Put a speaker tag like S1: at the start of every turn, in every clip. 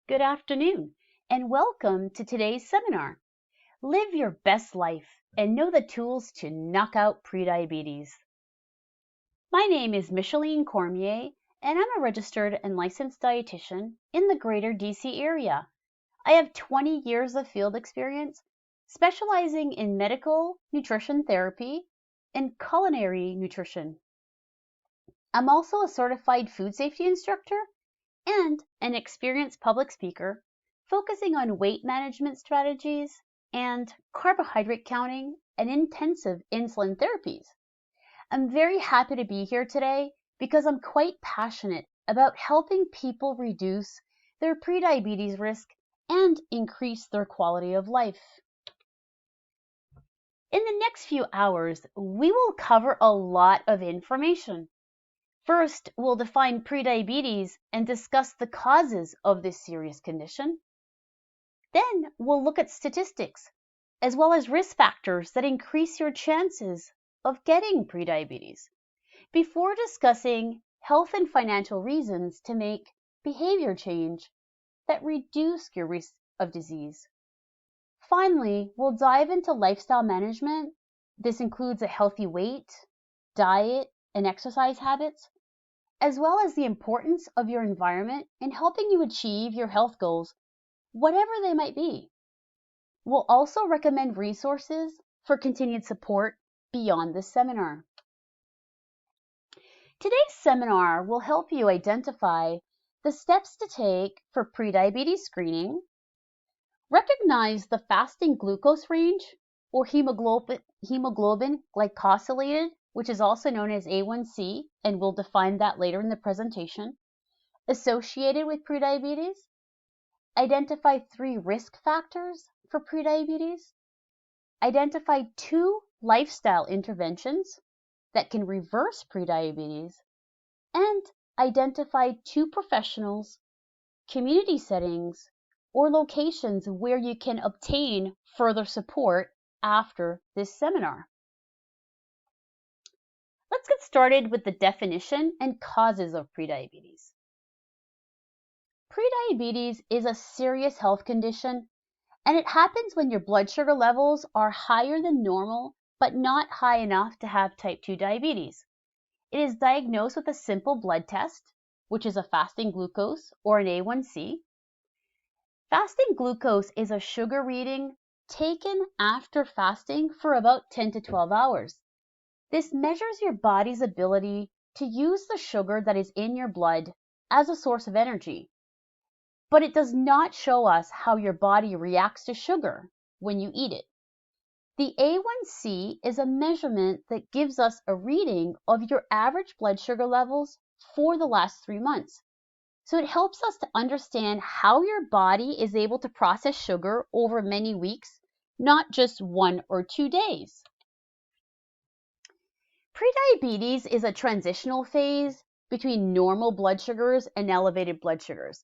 S1: Good afternoon, and welcome to today's seminar. Live your best life and know the tools to knock out prediabetes. My name is Micheline Cormier, and I'm a registered and licensed dietitian in the greater DC area. I have 20 years of field experience specializing in medical nutrition therapy and culinary nutrition. I'm also a certified food safety instructor and an experienced public speaker focusing on weight management strategies and carbohydrate counting and intensive insulin therapies. I'm very happy to be here today because I'm quite passionate about helping people reduce their prediabetes risk and increase their quality of life. In the next few hours, we will cover a lot of information. First, we'll define prediabetes and discuss the causes of this serious condition. Then, we'll look at statistics, as well as risk factors that increase your chances of getting prediabetes, before discussing health and financial reasons to make behavior change that reduce your risk of disease. Finally, we'll dive into lifestyle management. This includes a healthy weight, diet, and exercise habits, as well as the importance of your environment in helping you achieve your health goals, whatever they might be. We'll also recommend resources for continued support beyond this seminar. Today's seminar will help you identify the steps to take for prediabetes screening, recognize the fasting glucose range or hemoglobin glycosylated, which is also known as A1C, and we'll define that later in the presentation, associated with prediabetes, identify 3 risk factors for prediabetes, identify 2 lifestyle interventions that can reverse prediabetes, and identify 2 professionals, community settings, or locations where you can obtain further support after this seminar. Let's get started with the definition and causes of prediabetes. Prediabetes is a serious health condition, and it happens when your blood sugar levels are higher than normal, but not high enough to have type 2 diabetes. It is diagnosed with a simple blood test, which is a fasting glucose or an A1C. Fasting glucose is a sugar reading taken after fasting for about 10 to 12 hours. This measures your body's ability to use the sugar that is in your blood as a source of energy. But it does not show us how your body reacts to sugar when you eat it. The A1C is a measurement that gives us a reading of your average blood sugar levels for the last 3 months. So it helps us to understand how your body is able to process sugar over many weeks, not just 1 or 2 days. Prediabetes is a transitional phase between normal blood sugars and elevated blood sugars.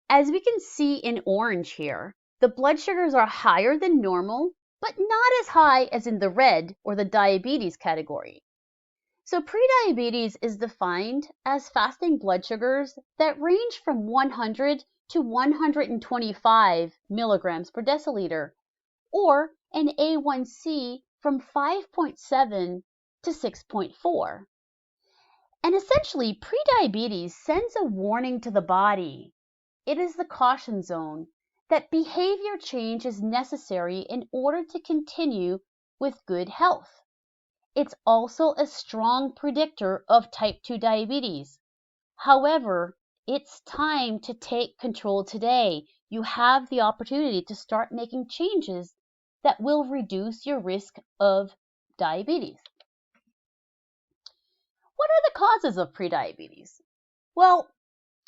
S1: As we can see in orange here, the blood sugars are higher than normal, but not as high as in the red or the diabetes category. So prediabetes is defined as fasting blood sugars that range from 100 to 125 milligrams per deciliter, or an A1C from 5.7 to 6.4. And essentially, prediabetes sends a warning to the body. It is the caution zone that behavior change is necessary in order to continue with good health. It's also a strong predictor of type 2 diabetes. However, it's time to take control today. You have the opportunity to start making changes that will reduce your risk of diabetes. What are the causes of prediabetes? Well,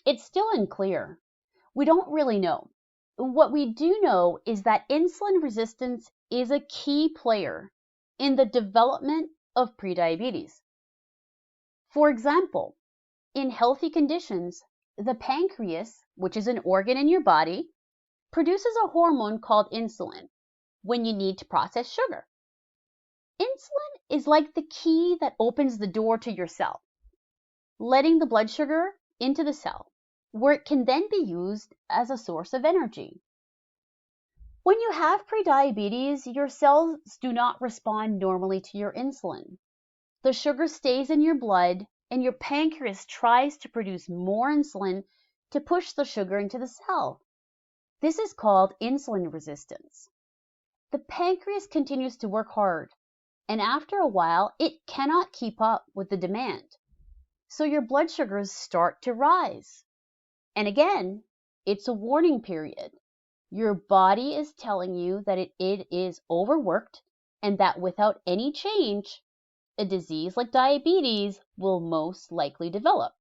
S1: it's still unclear. We don't really know. What we do know is that insulin resistance is a key player in the development of prediabetes. For example, in healthy conditions, the pancreas, which is an organ in your body, produces a hormone called insulin when you need to process sugar. Insulin is like the key that opens the door to your cell, letting the blood sugar into the cell. where it can then be used as a source of energy. When you have prediabetes, your cells do not respond normally to your insulin. The sugar stays in your blood, and your pancreas tries to produce more insulin to push the sugar into the cell. This is called insulin resistance. The pancreas continues to work hard, and after a while, it cannot keep up with the demand. So your blood sugars start to rise. And again, it's a warning period. Your body is telling you that it is overworked and that without any change, a disease like diabetes will most likely develop.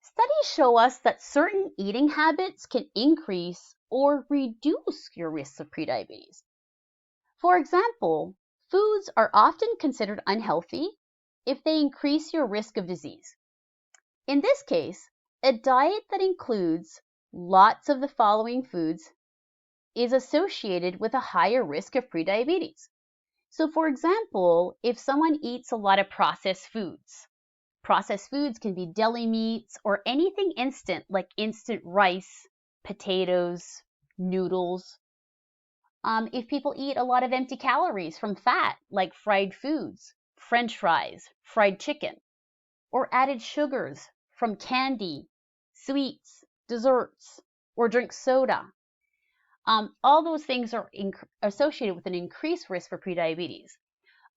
S1: Studies show us that certain eating habits can increase or reduce your risks of prediabetes. For example, foods are often considered unhealthy if they increase your risk of disease. In this case, a diet that includes lots of the following foods is associated with a higher risk of prediabetes. So for example, if someone eats a lot of processed foods can be deli meats or anything instant like instant rice, potatoes, noodles. If people eat a lot of empty calories from fat like fried foods, French fries, fried chicken, or added sugars from candy, sweets, desserts, or drink soda. All those things are associated with an increased risk for prediabetes.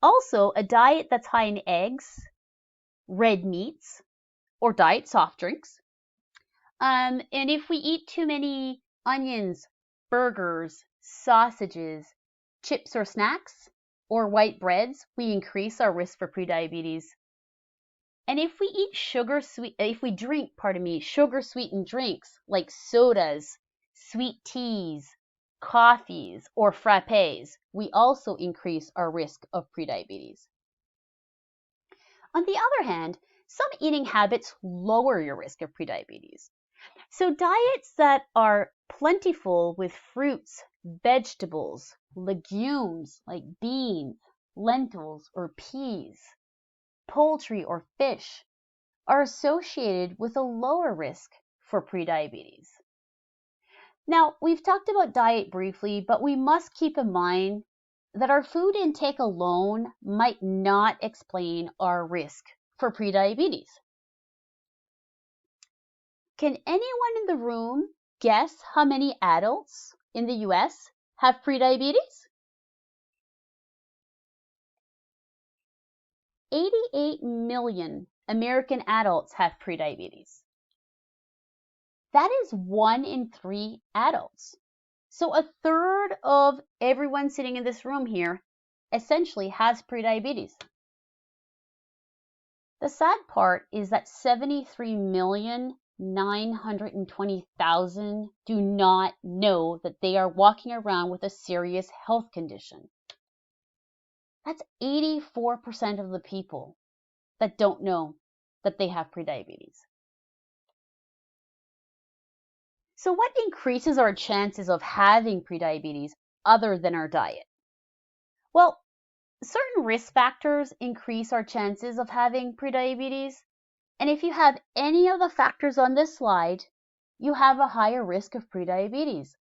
S1: Also, a diet that's high in eggs, red meats, or diet soft drinks. And if we eat too many onions, burgers, sausages, chips or snacks, or white breads, we increase our risk for prediabetes. And if we drink sugar-sweetened drinks like sodas, sweet teas, coffees, or frappes, we also increase our risk of prediabetes. On the other hand, some eating habits lower your risk of prediabetes. So diets that are plentiful with fruits, vegetables, legumes like beans, lentils, or peas, poultry or fish are associated with a lower risk for prediabetes. Now, we've talked about diet briefly, but we must keep in mind that our food intake alone might not explain our risk for prediabetes. Can anyone in the room guess how many adults in the US have prediabetes? 88 million American adults have prediabetes. That is 1 in 3 adults. So a third of everyone sitting in this room here essentially has prediabetes. The sad part is that 73,920,000 do not know that they are walking around with a serious health condition. That's 84% of the people that don't know that they have prediabetes. So what increases our chances of having prediabetes other than our diet? Well, certain risk factors increase our chances of having prediabetes. And if you have any of the factors on this slide, you have a higher risk of prediabetes.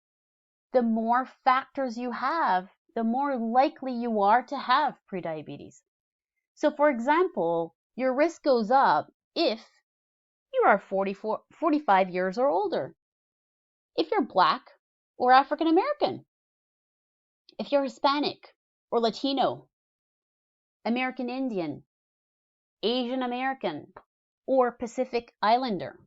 S1: The more factors you have, the more likely you are to have prediabetes. So for example, your risk goes up if you are 45 years or older, if you're Black or African American, if you're Hispanic or Latino, American Indian, Asian American, or Pacific Islander,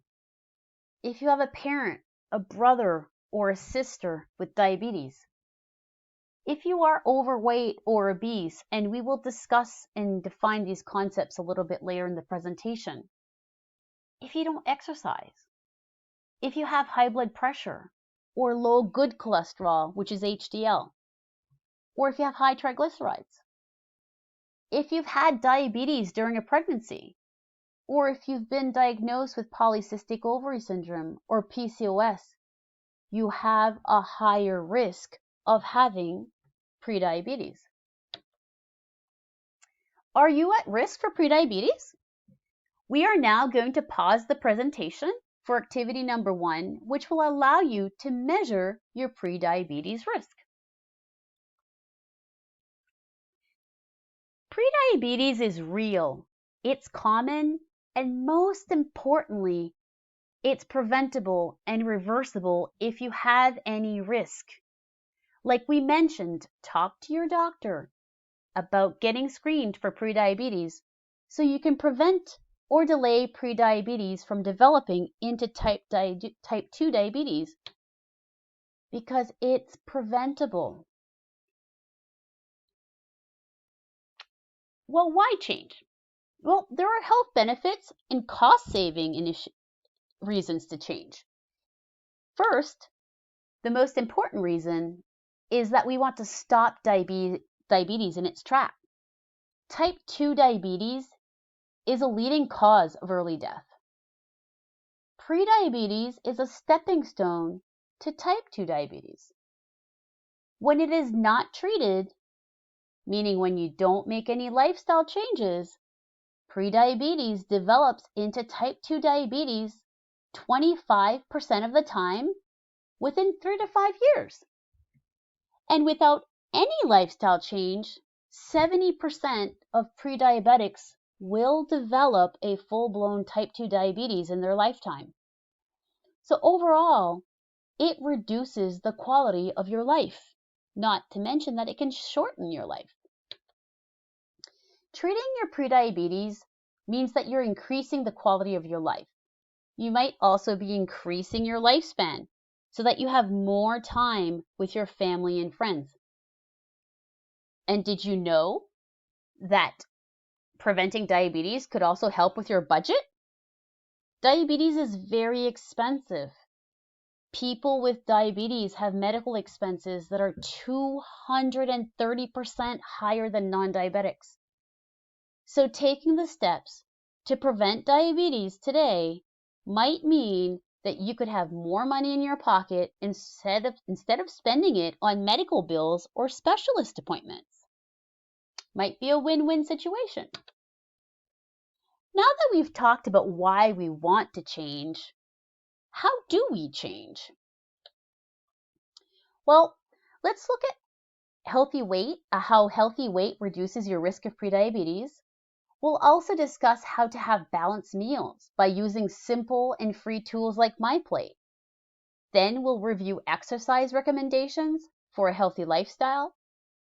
S1: if you have a parent, a brother, or a sister with diabetes, if you are overweight or obese, and we will discuss and define these concepts a little bit later in the presentation, if you don't exercise, if you have high blood pressure or low good cholesterol, which is HDL, or if you have high triglycerides, if you've had diabetes during a pregnancy, or if you've been diagnosed with polycystic ovary syndrome or PCOS, you have a higher risk of having prediabetes. Are you at risk for prediabetes? We are now going to pause the presentation for activity number 1, which will allow you to measure your prediabetes risk. Prediabetes is real, it's common, and most importantly, it's preventable and reversible if you have any risk. Like we mentioned, talk to your doctor about getting screened for prediabetes so you can prevent or delay prediabetes from developing into type 2 diabetes because it's preventable. Well, why change? Well, there are health benefits and cost-saving reasons to change. First, the most important reason is that we want to stop diabetes in its track. Type 2 diabetes is a leading cause of early death. Prediabetes is a stepping stone to type 2 diabetes. When it is not treated, meaning when you don't make any lifestyle changes, prediabetes develops into type 2 diabetes 25% of the time within 3 to 5 years. And without any lifestyle change, 70% of prediabetics will develop a full-blown type 2 diabetes in their lifetime. So overall, it reduces the quality of your life, not to mention that it can shorten your life. Treating your prediabetes means that you're increasing the quality of your life. You might also be increasing your lifespan so that you have more time with your family and friends. And did you know that preventing diabetes could also help with your budget? Diabetes is very expensive. People with diabetes have medical expenses that are 230% higher than non-diabetics. So taking the steps to prevent diabetes today might mean that you could have more money in your pocket instead of spending it on medical bills or specialist appointments. Might be a win-win situation. Now that we've talked about why we want to change, how do we change? Well, let's look at healthy weight, how healthy weight reduces your risk of prediabetes. We'll also discuss how to have balanced meals by using simple and free tools like MyPlate. Then we'll review exercise recommendations for a healthy lifestyle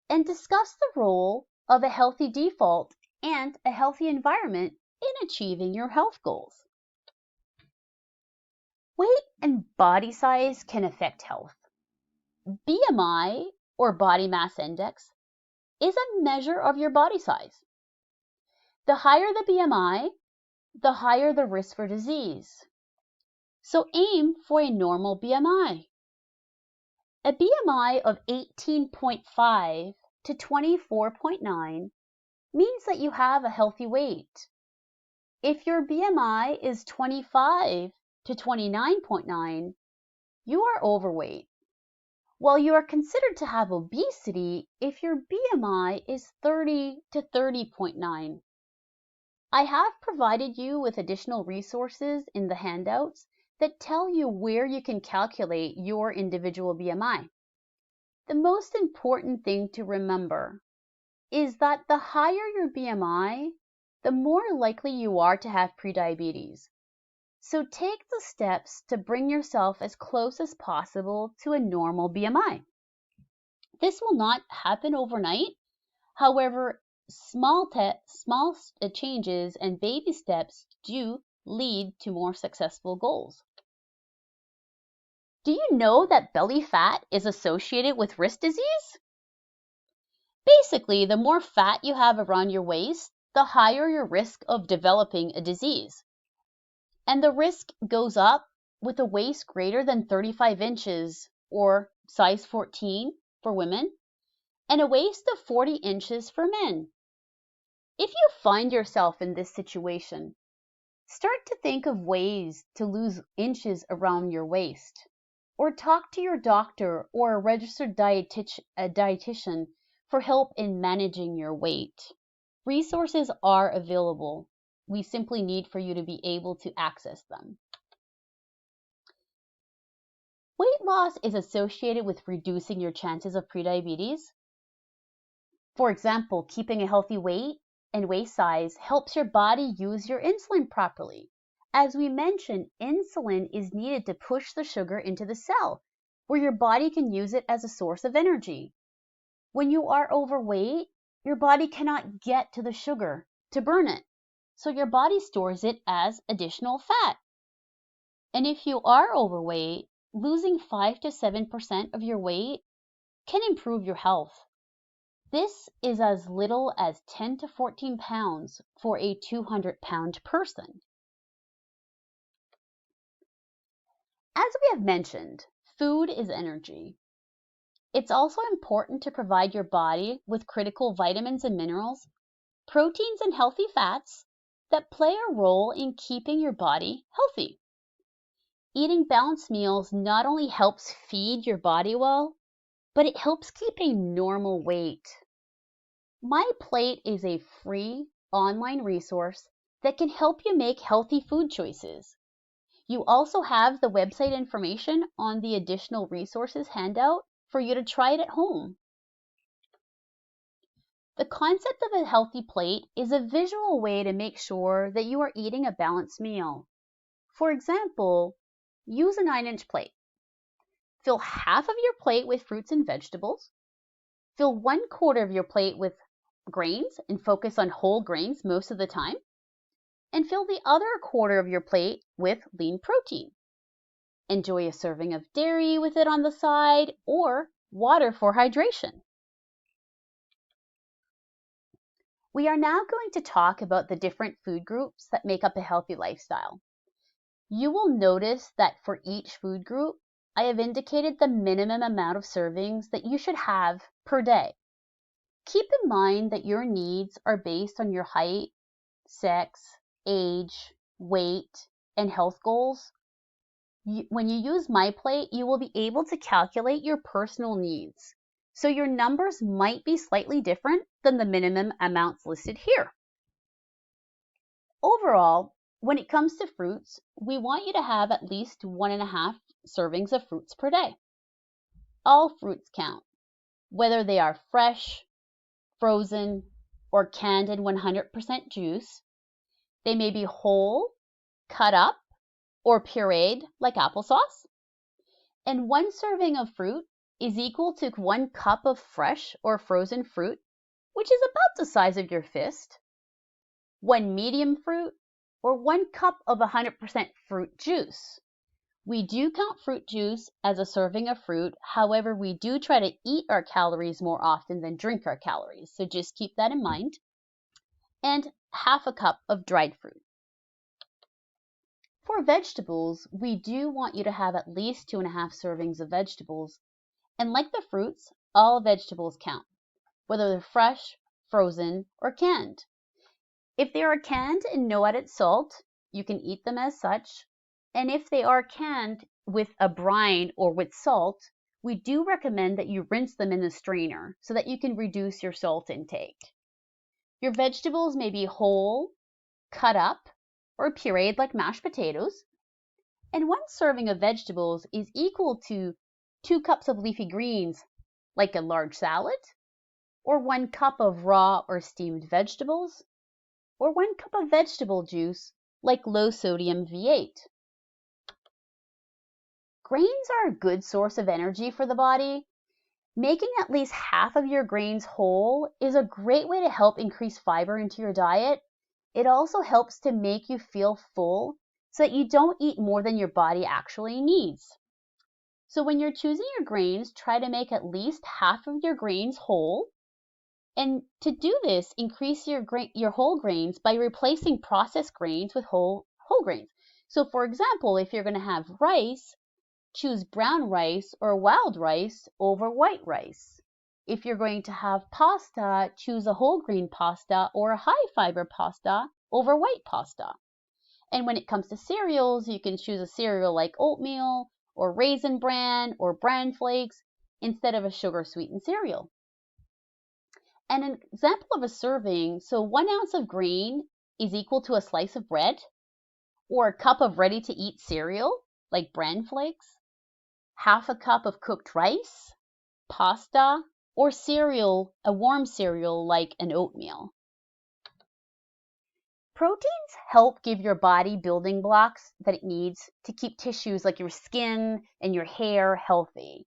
S1: and discuss the role of a healthy default and a healthy environment in achieving your health goals. Weight and body size can affect health. BMI, or body mass index, is a measure of your body size. The higher the BMI, the higher the risk for disease. So aim for a normal BMI. A BMI of 18.5 to 24.9 means that you have a healthy weight. If your BMI is 25 to 29.9, you are overweight, while you are considered to have obesity if your BMI is 30 to 30.9. I have provided you with additional resources in the handouts that tell you where you can calculate your individual BMI. The most important thing to remember is that the higher your BMI, the more likely you are to have prediabetes. So take the steps to bring yourself as close as possible to a normal BMI. This will not happen overnight. However, small changes and baby steps do lead to more successful goals. Do you know that belly fat is associated with wrist disease? Basically, the more fat you have around your waist, the higher your risk of developing a disease. And the risk goes up with a waist greater than 35 inches or size 14 for women, and a waist of 40 inches for men. If you find yourself in this situation, start to think of ways to lose inches around your waist, or talk to your doctor or a registered dietitian for help in managing your weight. Resources are available. We simply need for you to be able to access them. Weight loss is associated with reducing your chances of prediabetes. For example, keeping a healthy weight and waist size helps your body use your insulin properly. As we mentioned, insulin is needed to push the sugar into the cell, where your body can use it as a source of energy. When you are overweight, your body cannot get to the sugar to burn it, so your body stores it as additional fat. And if you are overweight, losing 5 to 7% of your weight can improve your health. This is as little as 10 to 14 pounds for a 200-pound person. As we have mentioned, food is energy. It's also important to provide your body with critical vitamins and minerals, proteins and healthy fats that play a role in keeping your body healthy. Eating balanced meals not only helps feed your body well, but it helps keep a normal weight. My Plate is a free online resource that can help you make healthy food choices. You also have the website information on the additional resources handout for you to try it at home. The concept of a healthy plate is a visual way to make sure that you are eating a balanced meal. For example, use a 9-inch plate. Fill half of your plate with fruits and vegetables. Fill 1/4 of your plate with grains and focus on whole grains most of the time. And fill the other 1/4 of your plate with lean protein. Enjoy a serving of dairy with it on the side or water for hydration. We are now going to talk about the different food groups that make up a healthy lifestyle. You will notice that for each food group, I have indicated the minimum amount of servings that you should have per day. Keep in mind that your needs are based on your height, sex, age, weight, and health goals. When you use My Plate, you will be able to calculate your personal needs. So your numbers might be slightly different than the minimum amounts listed here. Overall, when it comes to fruits, we want you to have at least 1.5 servings of fruits per day. All fruits count, whether they are fresh, frozen, or canned in 100% juice. They may be whole, cut up, or pureed like applesauce. And 1 serving of fruit is equal to 1 cup of fresh or frozen fruit, which is about the size of your fist, 1 medium fruit, or 1 cup of 100% fruit juice. We do count fruit juice as a serving of fruit. However, we do try to eat our calories more often than drink our calories. So just keep that in mind. And 1/2 cup of dried fruit. For vegetables, we do want you to have at least 2.5 servings of vegetables. And like the fruits, all vegetables count, whether they're fresh, frozen, or canned. If they are canned and no added salt, you can eat them as such. And if they are canned with a brine or with salt, we do recommend that you rinse them in the strainer so that you can reduce your salt intake. Your vegetables may be whole, cut up, or pureed like mashed potatoes. And 1 serving of vegetables is equal to 2 cups of leafy greens, like a large salad, or 1 cup of raw or steamed vegetables, or 1 cup of vegetable juice, like low sodium V8. Grains are a good source of energy for the body. Making at least half of your grains whole is a great way to help increase fiber into your diet. It also helps to make you feel full so that you don't eat more than your body actually needs. So when you're choosing your grains, try to make at least half of your grains whole. And to do this, increase your whole grains by replacing processed grains with whole grains. So for example, if you're going to have rice, choose brown rice or wild rice over white rice. If you're going to have pasta, choose a whole grain pasta or a high fiber pasta over white pasta. And when it comes to cereals, you can choose a cereal like oatmeal or Raisin Bran or Bran Flakes instead of a sugar sweetened cereal. And an example of a serving, so 1 ounce of grain is equal to a slice of bread, or a cup of ready-to-eat cereal, like bran flakes, half a cup of cooked rice, pasta, or cereal, a warm cereal like an oatmeal. Proteins help give your body building blocks that it needs to keep tissues like your skin and your hair healthy.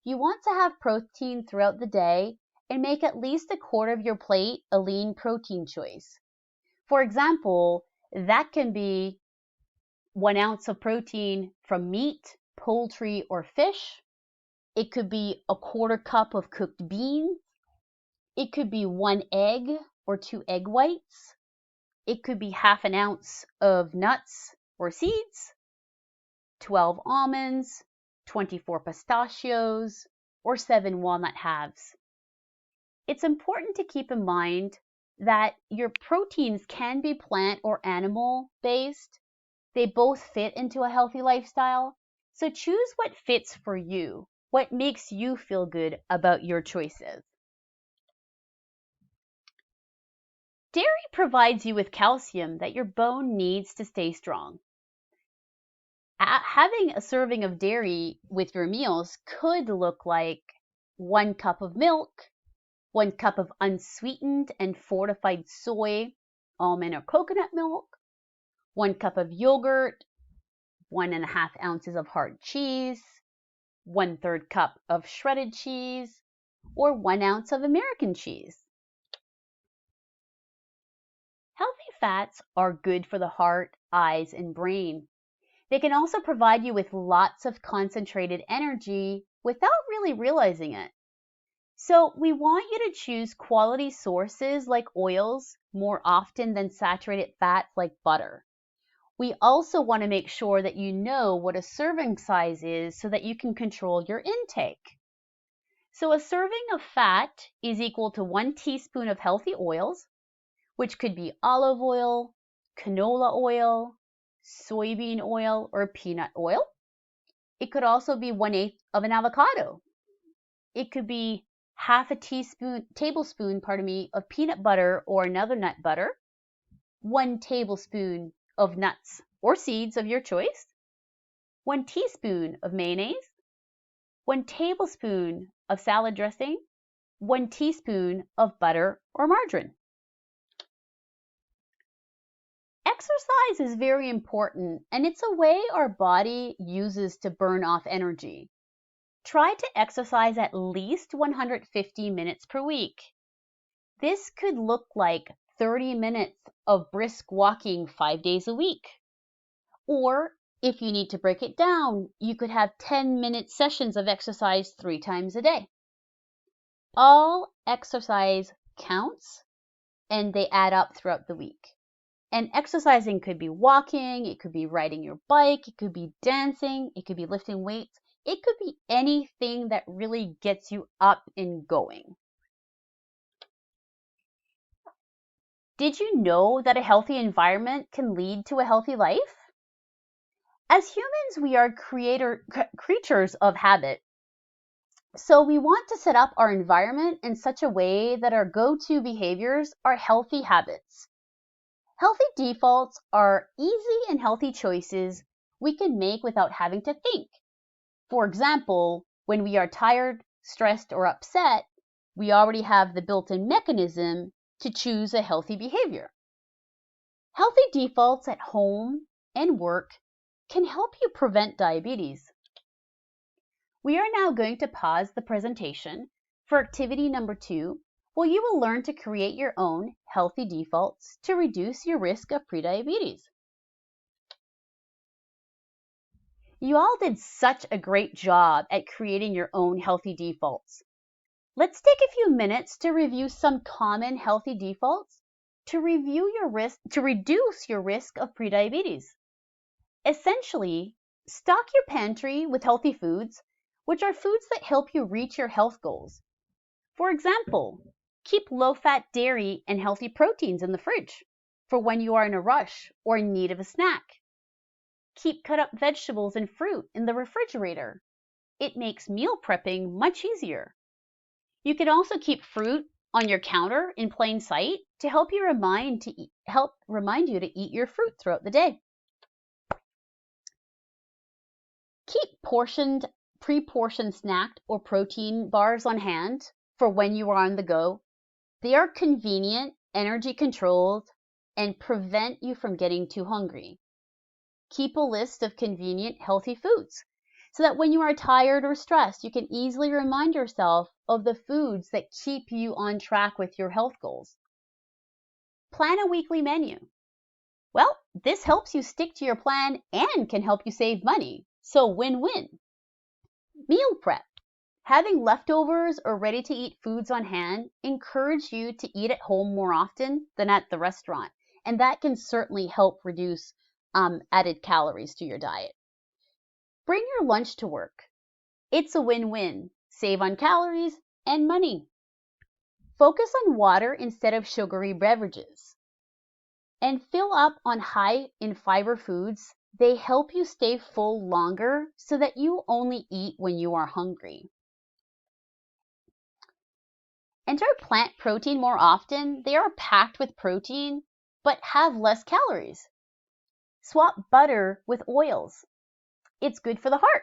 S1: You want to have protein throughout the day and make at least a quarter of your plate a lean protein choice. For example, that can be 1 ounce of protein from meat, poultry, or fish. It could be a quarter cup of cooked beans. It could be 1 egg or 2 egg whites. It could be half an ounce of nuts or seeds, 12 almonds, 24 pistachios, or 7 walnut halves. It's important to keep in mind that your proteins can be plant or animal based. They both fit into a healthy lifestyle. So choose what fits for you, what makes you feel good about your choices. Dairy provides you with calcium that your bone needs to stay strong. Having a serving of dairy with your meals could look like 1 cup of milk, 1 cup of unsweetened and fortified soy, almond, or coconut milk, 1 cup of yogurt, 1.5 ounces of hard cheese, 1/3 cup of shredded cheese, or 1 ounce of American cheese. Healthy fats are good for the heart, eyes, and brain. They can also provide you with lots of concentrated energy without really realizing it. So we want you to choose quality sources like oils more often than saturated fats like butter. We also want to make sure that you know what a serving size is so that you can control your intake. So a serving of fat is equal to 1 teaspoon of healthy oils, which could be olive oil, canola oil, soybean oil, or peanut oil. It could also be 1/8 of an avocado. It could be half a tablespoon of peanut butter or another nut butter, 1 tablespoon of nuts or seeds of your choice, 1 teaspoon of mayonnaise, 1 tablespoon of salad dressing, 1 teaspoon of butter or margarine. Exercise is very important, and it's a way our body uses to burn off energy. Try to exercise at least 150 minutes per week. This could look like 30 minutes of brisk walking 5 days a week. Or if you need to break it down, you could have 10-minute sessions of exercise 3 times a day. All exercise counts, and they add up throughout the week. And exercising could be walking, it could be riding your bike, it could be dancing, it could be lifting weights. It could be anything that really gets you up and going. Did you know that a healthy environment can lead to a healthy life? As humans, we are creatures of habit. So we want to set up our environment in such a way that our go-to behaviors are healthy habits. Healthy defaults are easy and healthy choices we can make without having to think. For example, when we are tired, stressed, or upset, we already have the built-in mechanism to choose a healthy behavior. Healthy defaults at home and work can help you prevent diabetes. We are now going to pause the presentation for activity number 2, where you will learn to create your own healthy defaults to reduce your risk of prediabetes. You all did such a great job at creating your own healthy defaults. Let's take a few minutes to review some common healthy defaults to reduce your risk of prediabetes. Essentially, stock your pantry with healthy foods, which are foods that help you reach your health goals. For example, keep low-fat dairy and healthy proteins in the fridge for when you are in a rush or in need of a snack. Keep cut-up vegetables and fruit in the refrigerator. It makes meal prepping much easier. You can also keep fruit on your counter in plain sight to help remind you to eat your fruit throughout the day. Keep pre-portioned snack or protein bars on hand for when you are on the go. They are convenient, energy controlled, and prevent you from getting too hungry. Keep a list of convenient, healthy foods so that when you are tired or stressed, you can easily remind yourself of the foods that keep you on track with your health goals. Plan a weekly menu. Well, this helps you stick to your plan and can help you save money. So win-win. Meal prep. Having leftovers or ready-to-eat foods on hand encourage you to eat at home more often than at the restaurant. And that can certainly help reduce added calories to your diet. Bring your lunch to work. It's a win-win. Save on calories and money. Focus on water instead of sugary beverages. And fill up on high in fiber foods. They help you stay full longer so that you only eat when you are hungry. Enter plant protein more often. They are packed with protein but have less calories. Swap butter with oils. It's good for the heart.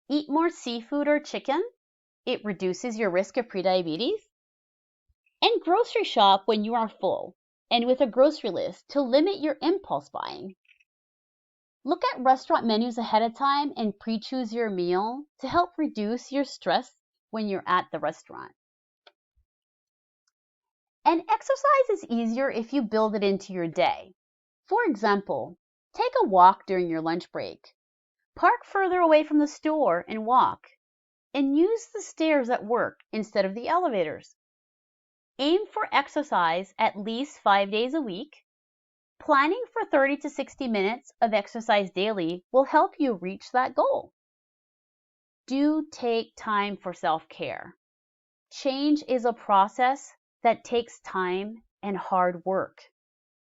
S1: Eat more seafood or chicken. It reduces your risk of prediabetes. And grocery shop when you are full and with a grocery list to limit your impulse buying. Look at restaurant menus ahead of time and pre-choose your meal to help reduce your stress when you're at the restaurant. And exercise is easier if you build it into your day. For example, take a walk during your lunch break. Park further away from the store and walk. And use the stairs at work instead of the elevators. Aim for exercise at least 5 days a week. Planning for 30 to 60 minutes of exercise daily will help you reach that goal. Do take time for self-care. Change is a process that takes time and hard work.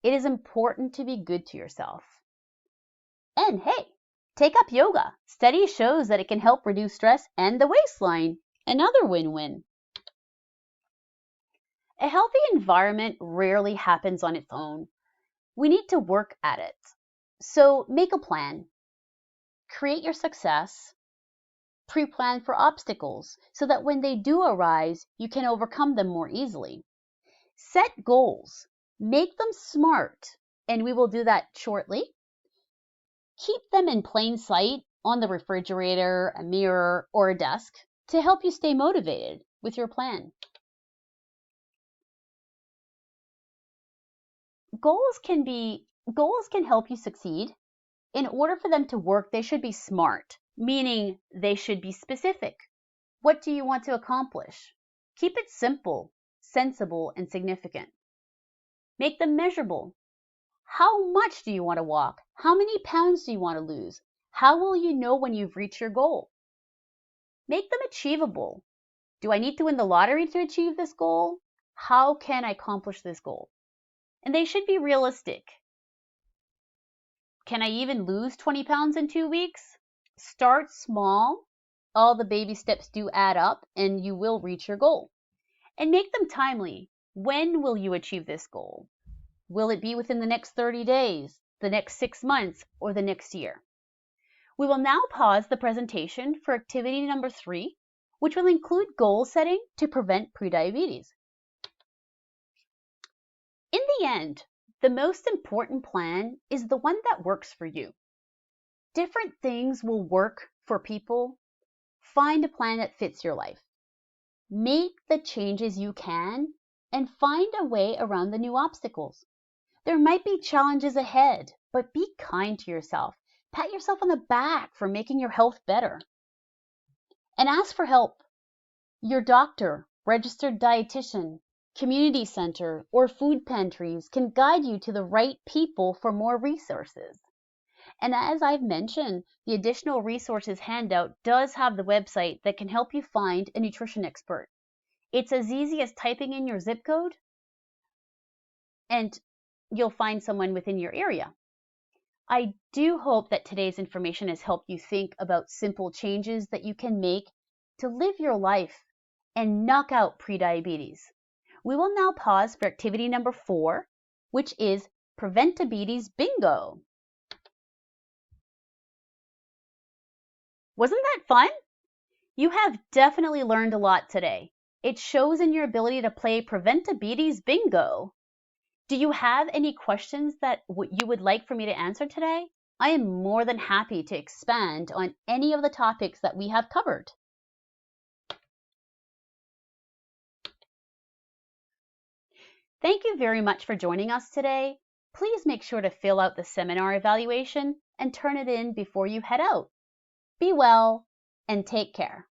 S1: It is important to be good to yourself. And hey, take up yoga. Study shows that it can help reduce stress and the waistline. Another win-win. A healthy environment rarely happens on its own. We need to work at it. So make a plan. Create your success. Pre-plan for obstacles so that when they do arise, you can overcome them more easily. Set goals. Make them smart, and we will do that shortly. Keep them in plain sight on the refrigerator, a mirror, or a desk to help you stay motivated with your plan. Goals can help you succeed. In order for them to work, they should be smart, meaning they should be specific. What do you want to accomplish? Keep it simple, sensible, and significant. Make them measurable. How much do you want to walk? How many pounds do you want to lose? How will you know when you've reached your goal? Make them achievable. Do I need to win the lottery to achieve this goal? How can I accomplish this goal? And they should be realistic. Can I even lose 20 pounds in 2 weeks? Start small. All the baby steps do add up and you will reach your goal. And make them timely. When will you achieve this goal? Will it be within the next 30 days, the next 6 months, or the next year? We will now pause the presentation for activity number 3, which will include goal setting to prevent prediabetes. In the end, the most important plan is the one that works for you. Different things will work for people. Find a plan that fits your life. Make the changes you can and find a way around the new obstacles. There might be challenges ahead, but be kind to yourself. Pat yourself on the back for making your health better. And ask for help. Your doctor, registered dietitian, community center, or food pantries can guide you to the right people for more resources. And as I've mentioned, the additional resources handout does have the website that can help you find a nutrition expert. It's as easy as typing in your zip code and you'll find someone within your area. I do hope that today's information has helped you think about simple changes that you can make to live your life and knock out prediabetes. We will now pause for activity number 4, which is Preventabetes Bingo. Wasn't that fun? You have definitely learned a lot today. It shows in your ability to play Preventabetes Bingo. Do you have any questions that you would like for me to answer today? I am more than happy to expand on any of the topics that we have covered. Thank you very much for joining us today. Please make sure to fill out the seminar evaluation and turn it in before you head out. Be well and take care.